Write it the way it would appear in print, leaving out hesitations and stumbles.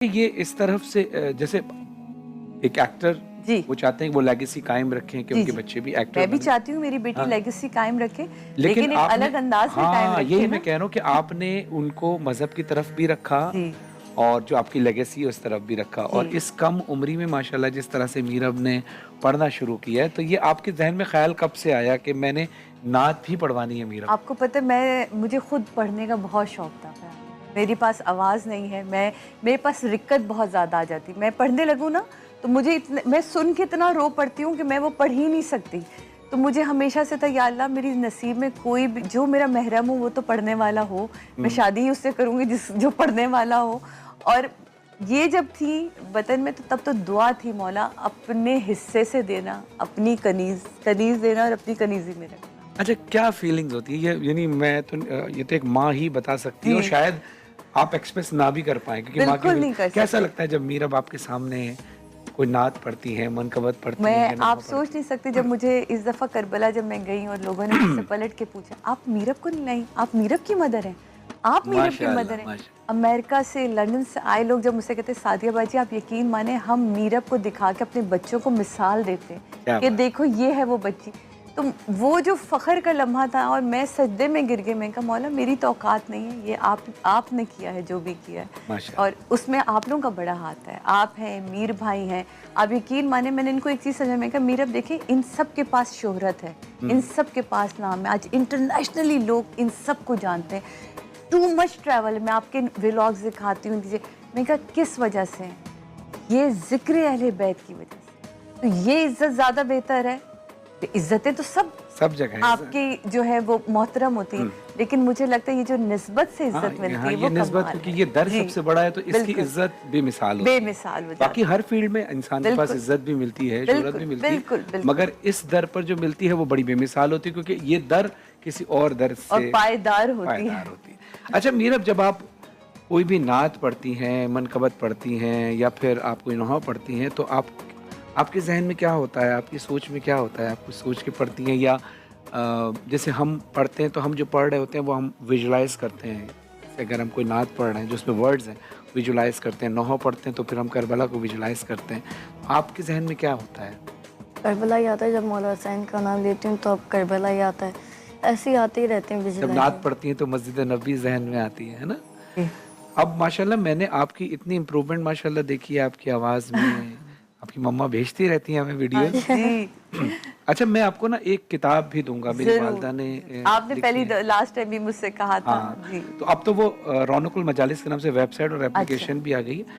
ये इस तरफ से जैसे एक एक्टर जी। वो चाहते हैं कि वो लेगेसी कायम रखें कि जी, उनके जी। बच्चे भी एक्टर मैं भी बने। चाहती हूँ मेरी बेटी हाँ। लेगेसी कायम रखे, लेकिन लेकिन एक आपने अलग अंदाज में कायम हाँ, रखे यही मैं ना। कह रहा हूँ कि आपने उनको मज़हब की तरफ भी रखा जी, और जो आपकी लेगेसी है उस तरफ भी रखा और जी। इस कम उम्री में माशाल्लाह जिस तरह से मीरब ने पढ़ना शुरू किया है, तो ये आपके ज़हन में ख़्याल कब से आया कि मैंने नात भी पढ़वानी है मीरब को? आपको पता है मुझे खुद पढ़ने का बहुत शौक था। मेरे पास आवाज़ नहीं है, मेरे पास रिक्कत बहुत ज़्यादा आ जाती। मैं पढ़ने लगूँ ना तो मुझे मैं सुन के इतना रो पड़ती हूँ कि मैं वो पढ़ ही नहीं सकती। तो मुझे हमेशा से था या अल्लाह मेरी नसीब में कोई भी जो मेरा महरम हो वो तो पढ़ने वाला हो। मैं हुँ। शादी ही उससे करूँगी जो पढ़ने वाला हो। और ये जब थी वतन में तो तब तो दुआ थी मौला अपने हिस्से से देना, अपनी कनीज़ देना और अपनी कनीज़ी में रखना। अच्छा, क्या फीलिंग्स होती है? ये यानी मैं तो ये तो एक माँ ही बता सकती है और जी, शायद आप एक्सप्रेस ना भी कर पाएँ क्योंकि माँ की बिल्कुल नहीं कर कैसा सकते। लगता है जब मीरब आपके सामने कोई नात पढ़ती हैं, मनकबत पढ़ती हैं मैं या आप नोहा सोच पढ़ती नहीं सकते जब हैं? मुझे इस दफ़ा करबला जब मैं गई और लोगों ने मुझसे पलट के पूछा, "आप मीरब को नहीं लाई? आप मीरब की मदर हैं? आप मीरब की माशाअल्लाह, मदर हैं?" माशा अमेरिका से, लंदन से आए लोग जब मुझसे कहते, "सादिया बाजी आप यकीन माने हम मीरब को दिखा के अपने बच्चों को मिसाल देते हैं क्या कि बात! देखो ये है वो बच्ची।" तो वो जो फ़ख्र का लम्हा था और मैं सजदे में गिर गई। मैंने कहा, "मौला मेरी तो औकात नहीं है, ये आपने किया है जो भी किया है और माशाअल्लाह। उसमें आप लोगों का बड़ा हाथ है। आप हैं, मीर भाई हैं।" आप यकीन माने मैंने इनको एक चीज़ समझा, मैंने कहा मीरब देखिए इन सब के पास शोहरत है, इन हुँ, सब के पास नाम है, आज इंटरनेशनली लोग इन सब को जानते हैं। टू मच ट्रैवल मैं आपके व्लॉग्स दिखाती हूँ दीजिए। मैंने कहा किस वजह से? ये ज़िक्र अहले बैत की वजह से। तो ये इज़्ज़त ज़्यादा बेहतर है। इज़्ज़तें तो सब सब जगह है सर। आपकी जो है वो मोहतरम होती हैं, हुँ, लेकिन मुझे लगता है ये जो निस्बत से हाँ, इज़्ज़त मिलती यहाँ है ये वो निस्बत कमाल क्योंकि है। ये दर जी, सबसे बड़ा है तो इसकी बिल्कुल, इज़्ज़त बेमिसाल होती है। बेमिसाल हो बाकी जाती है। हर फ़ील्ड में इंसान के पास बिल्कुल, इज़्ज़त भी मिलती है, शोहरत बिल्कुल, भी मिलती है, बिल्कुल, बिल्कुल। मगर इस दर पर जो मिलती है वो बड़ी बेमिसाल होती है क्योंकि ये दर किसी और दर और से पायदार होती पायदार है। होती है। अच्छा मीरब जब आप कोई भी नात पढ़ती हैं, मनकबत पढ़ती हैं या फिर आप कोई नोहा पढ़ती हैं तो आपके ज़हन में क्या होता है? आपकी सोच में क्या होता है? आप कुछ सोच के पढ़ती हैं या जैसे हम पढ़ते हैं तो हम जो पढ़ रहे होते हैं वो हम विजुअलाइज़ करते हैं। जैसे अगर हम कोई नात पढ़ रहे हैं जो उसमें वर्ड्स हैं, विजुअलाइज़ करते हैं, नोहा पढ़ते हैं तो फिर हम करबला को विजुअलाइज़ करते हैं। आपके ज़हन में क्या होता है? करबला ही आता है। जब मौला हुसैन का नाम लेती हूँ तो अब करबला ही आता है। ऐसे ही आते ही रहते हैं जब नात विजुअलाइज़। पढ़ती हैं तो मस्जिद नबी ज़हन में आती है ना? जी। अब माशाल्लाह मैंने आपकी इतनी इम्प्रूवमेंट माशाल्लाह देखी है आपकी आवाज़ में। आपकी मम्मा भेजती रहती हैं हमें हाँ वीडियोज़। जी, अच्छा मैं आपको ना एक किताब भी दूँगा, मेरी ज़रूर। वालिदा ने आपने लिखी पहली है। लास्ट टाइम भी मुझसे कहा था। हाँ, जी, तो अब तो वो रौनकुल मजालिस के नाम से वेबसाइट और अच्छा। एप्लीकेशन भी आ गई है।